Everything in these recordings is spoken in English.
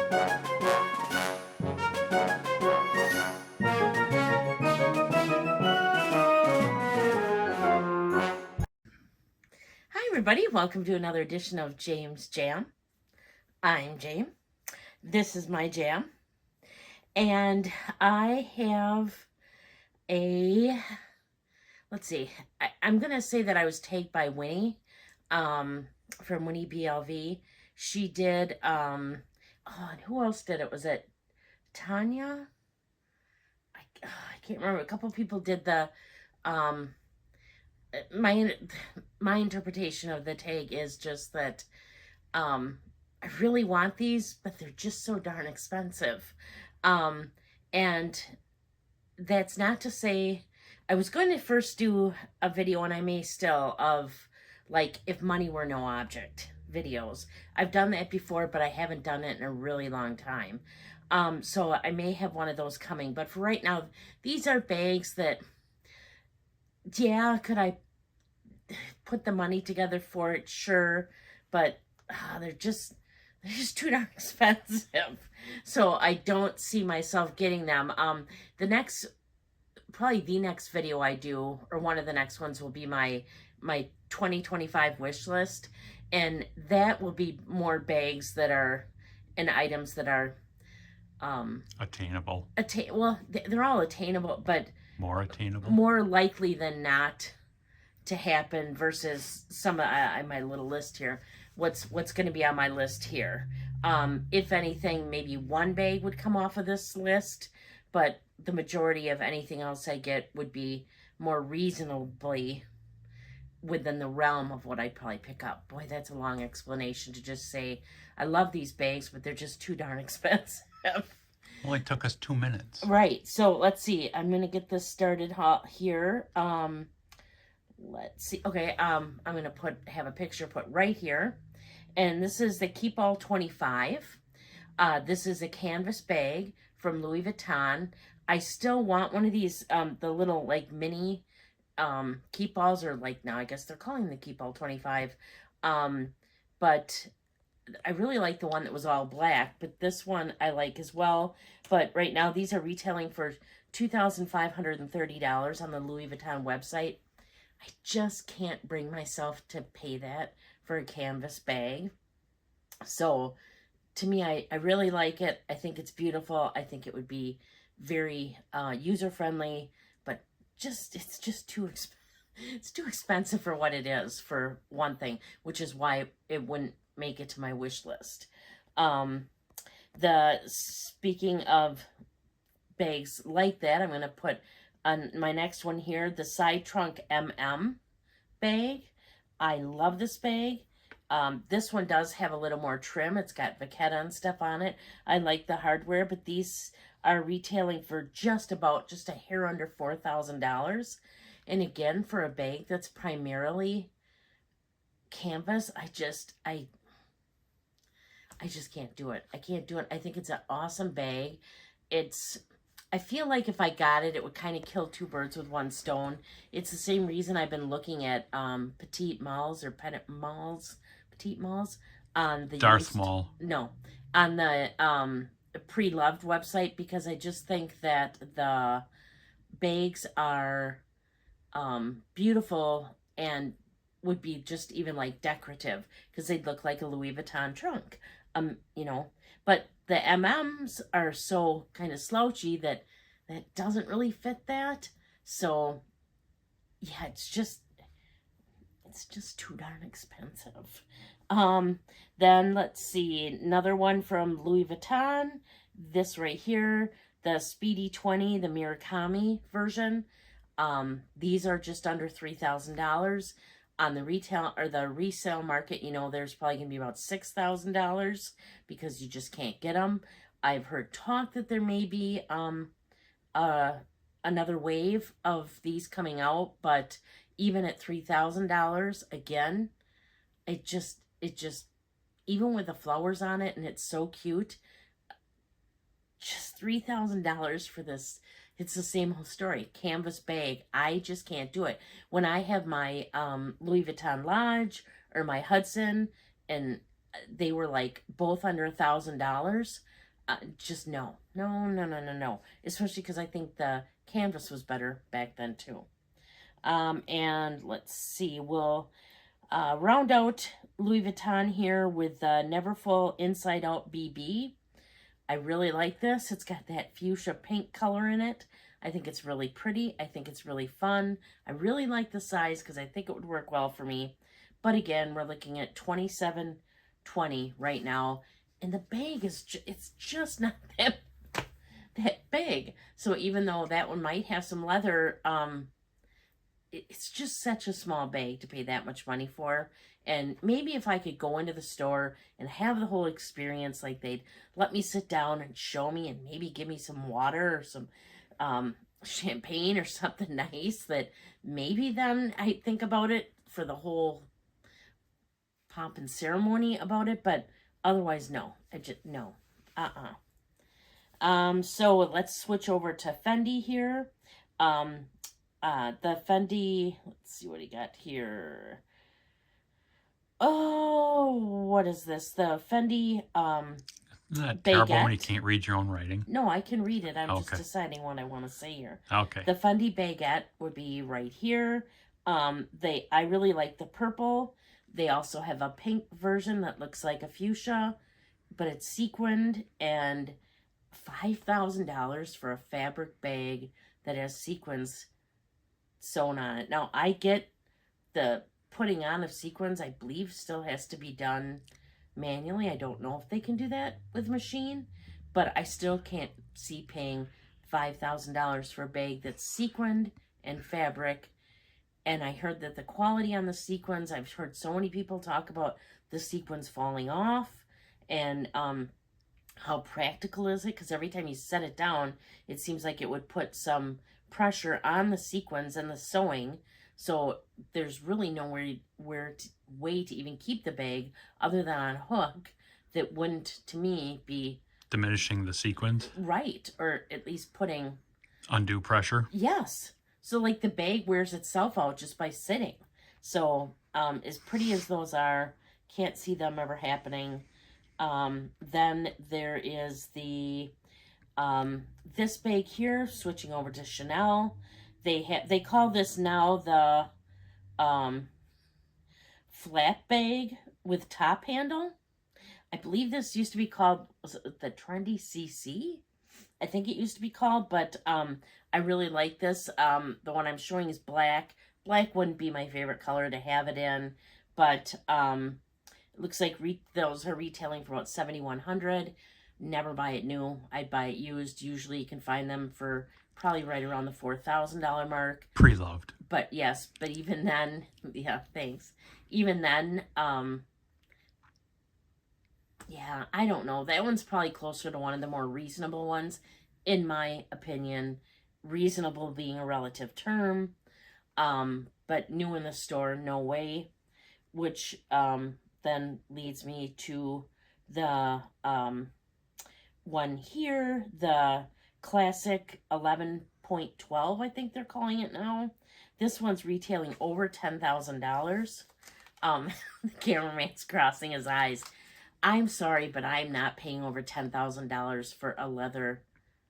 Hi everybody, welcome to another edition of James Jam. I'm Jam. This is my jam. And I have a, let's see, I'm going to say that I was tagged by Winnie from Winniebeelv. She did, oh, and who else did it? Was it Tania? I can't remember. A couple people did the, um, my interpretation of the tag is just that I really want these, but they're just so darn expensive. And that's not to say, I was going to first do a video, and I may still, of like if money were no object videos. I've done that before, but I haven't done it in a really long time. So I may have one of those coming, but for right now, these are bags that, yeah, could I put the money together for it? Sure, but they're just too darn expensive. So I don't see myself getting them. Probably the next video I do, or one of the next ones, will be my 2025 wish list, and that will be more bags that are, and items that are attainable. Well, they're all attainable, but more attainable, more likely than not to happen, versus some of my little list here. What's going to be on my list here? If anything, maybe one bag would come off of this list, but the majority of anything else I get would be more reasonably within the realm of what I'd probably pick up. Boy, that's a long explanation to just say I love these bags, but they're just too darn expensive. Only took us 2 minutes. Right. So let's see. I'm gonna get this started here. Let's see. Okay. I'm gonna have a picture put right here, and this is the Keep All 25. This is a canvas bag from Louis Vuitton. I still want one of these, the little like mini keep alls, or like now I guess they're calling the Keep All 25. But I really like the one that was all black, but this one I like as well. But right now these are retailing for $2,530 on the Louis Vuitton website. I just can't bring myself to pay that for a canvas bag. So to me, I really like it. I think it's beautiful. I think it would be very user-friendly, but it's just too expensive. It's too expensive for what it is, for one thing, which is why it wouldn't make it to my wish list. Speaking of bags like that, I'm going to put on my next one here, the Side Trunk bag. I love this bag. This one does have a little more trim. It's got vachetta and stuff on it. I like the hardware, but these are retailing for just a hair under $4,000. And again, for a bag that's primarily canvas, I just can't do it. I can't do it. I think it's an awesome bag. I feel like if I got it, it would kind of kill two birds with one stone. It's the same reason I've been looking at petite malls on the Darth Maul. No, on the Pre-Loved website, because I just think that the bags are beautiful and would be just even like decorative, because they'd look like a Louis Vuitton trunk. But the MMs are so kind of slouchy that doesn't really fit that. So yeah, it's just too darn expensive. Then let's see, another one from Louis Vuitton. This right here, the Speedy 20, the Murakami version. These are just under $3,000. On the retail or the resale market, there's probably going to be about $6,000, because you just can't get them. I've heard talk that there may be another wave of these coming out, but even at $3,000, again, it just, even with the flowers on it, and it's so cute, just $3,000 for this. It's the same whole story. Canvas bag. I just can't do it. When I have my Louis Vuitton Lodge or my Hudson, and they were like both under $1,000. Just no, no, no, no, no, no. Especially because I think the canvas was better back then too. And let's see, we'll round out Louis Vuitton here with the Neverfull Inside Out BB. I really like this. It's got that fuchsia pink color in it. I think it's really pretty. I think it's really fun. I really like the size because I think it would work well for me. But again, we're looking at $27.20 right now. And the bag is it's just not that big. So even though that one might have some leather, it's just such a small bag to pay that much money for. And maybe if I could go into the store and have the whole experience, like they'd let me sit down and show me and maybe give me some water or some champagne or something nice, that maybe then I'd think about it for the whole pomp and ceremony about it. But otherwise, no. I just, no. So let's switch over to Fendi here. The Fendi, let's see what he got here. Oh, what is this? The Fendi Isn't that terrible when you baguette. can't read your own writing? No, I can read it. I'm just Okay. deciding what I want to say here. Okay. The Fendi baguette would be right here. I really like the purple. They also have a pink version that looks like a fuchsia, but it's sequined, and $5,000 for a fabric bag that has sequins sewn on it. Now, I get the putting on of sequins, I believe, still has to be done manually. I don't know if they can do that with machine, but I still can't see paying $5,000 for a bag that's sequined and fabric. And I heard that the quality on the sequins, I've heard so many people talk about the sequins falling off, and how practical is it? Because every time you set it down, it seems like it would put some pressure on the sequins and the sewing. So there's really nowhere way to even keep the bag other than on a hook that wouldn't, to me, be Diminishing the sequins? right, or at least putting Undue pressure? yes. So like the bag wears itself out just by sitting. So as pretty as those are, can't see them ever happening. Then there is the this bag here, switching over to Chanel. They call this now the flat bag with top handle. I believe this used to be called, was it the Trendy CC? I think it used to be called, but I really like this. The one I'm showing is black. Black wouldn't be my favorite color to have it in, but it looks like those are retailing for about $7,100. Never buy it new. I'd buy it used. Usually you can find them for probably right around the $4,000 mark. Pre-loved. But yes, but even then, yeah, thanks. Even then, yeah, I don't know. That one's probably closer to one of the more reasonable ones, in my opinion. Reasonable being a relative term. But new in the store, no way. Which then leads me to the one here, the classic 11.12, I think they're calling it now. This one's retailing over $10,000. The cameraman's crossing his eyes. I'm sorry, but I'm not paying over $10,000 for a leather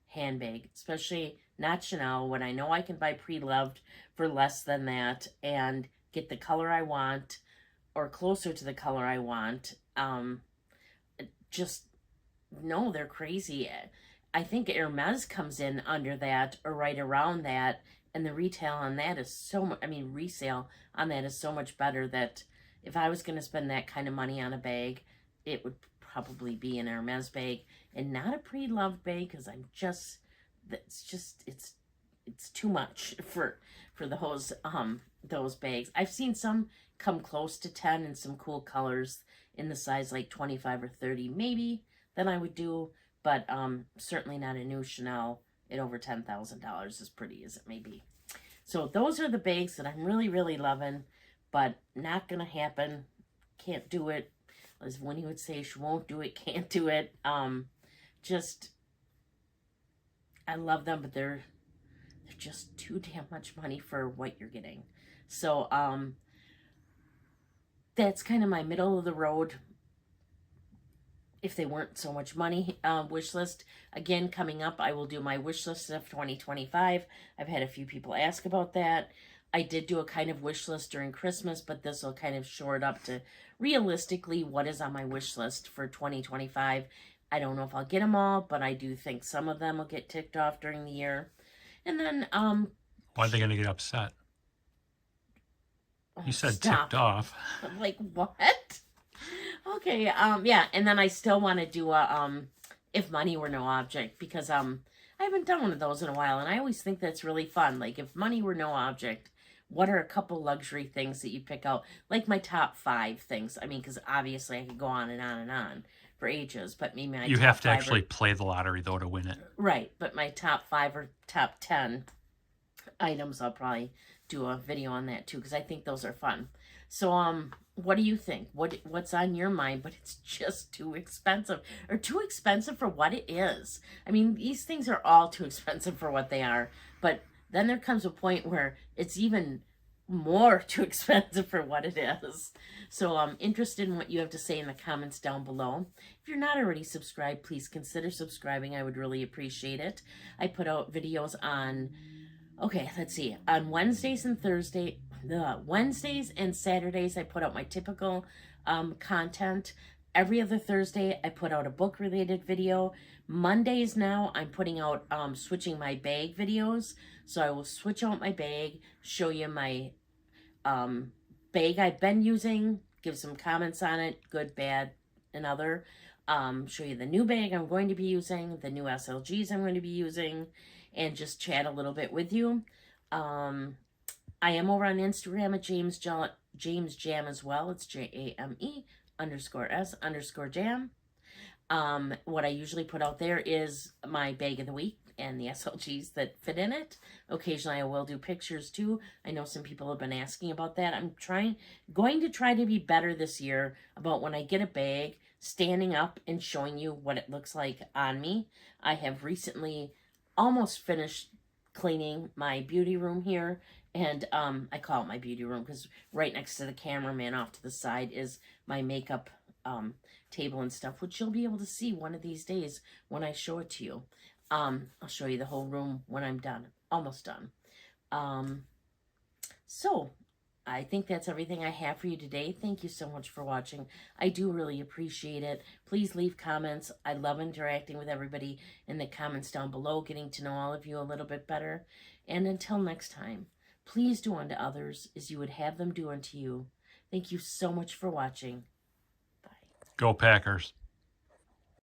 handbag, especially not Chanel, when I know I can buy pre-loved for less than that and get the color I want or closer to the color I want. Just, no, they're crazy. I think Hermes comes in under that or right around that, and the retail on that is so much, resale on that is so much better that if I was going to spend that kind of money on a bag, it would probably be an Hermes bag and not a pre-loved bag, because it's too much for those bags. I've seen some come close to 10 in some cool colors in the size like 25 or 30 maybe than I would do, but certainly not a new Chanel at over $10,000, as pretty as it may be. So those are the bags that I'm really, really loving, but not gonna happen. Can't do it. As Winnie would say, she won't do it, can't do it. Just, I love them, but they're just too damn much money for what you're getting. So that's kind of my middle of the road if they weren't so much money, wish list. Again, coming up, I will do my wish list of 2025. I've had a few people ask about that. I did do a kind of wish list during Christmas, but this will kind of shore it up to realistically what is on my wish list for 2025. I don't know if I'll get them all, but I do think some of them will get ticked off during the year. And then, why are they going to get upset? You said stop. ticked off. I'm like, what? Okay, yeah, and then I still want to do a, if money were no object, because, I haven't done one of those in a while, and I always think that's really fun. Like, if money were no object, what are a couple luxury things that you pick out? Like my top 5 things. I mean, because obviously I could go on and on and on for ages, but maybe my You top have to 5 actually play the lottery, though, to win it. right, but my top 5 or top 10 items, I'll probably do a video on that too, because I think those are fun. So, what do you think? What's on your mind? But it's just too expensive, or too expensive for what it is. I mean, these things are all too expensive for what they are. But then there comes a point where it's even more too expensive for what it is. So I'm interested in what you have to say in the comments down below. If you're not already subscribed, please consider subscribing. I would really appreciate it. I put out videos on, okay, let's see, on Wednesdays and Wednesdays and Saturdays, I put out my typical content. Every other Thursday, I put out a book-related video. Mondays now, I'm putting out switching my bag videos. So I will switch out my bag, show you my bag I've been using, give some comments on it, good, bad, and other. Show you the new bag I'm going to be using, the new SLGs I'm going to be using, and just chat a little bit with you. I am over on Instagram at James Jam as well. It's JAME_S_Jam. What I usually put out there is my bag of the week and the SLGs that fit in it. Occasionally I will do pictures too. I know some people have been asking about that. I'm going to try to be better this year about when I get a bag, standing up and showing you what it looks like on me. I have recently almost finished cleaning my beauty room here, and I call it my beauty room because right next to the cameraman off to the side is my makeup table and stuff, which you'll be able to see one of these days when I show it to you. I'll show you the whole room when I'm done, almost done. So I think that's everything I have for you today. Thank you so much for watching. I do really appreciate it. Please leave comments. I love interacting with everybody in the comments down below, getting to know all of you a little bit better. And until next time, please do unto others as you would have them do unto you. Thank you so much for watching. Bye. Go Packers.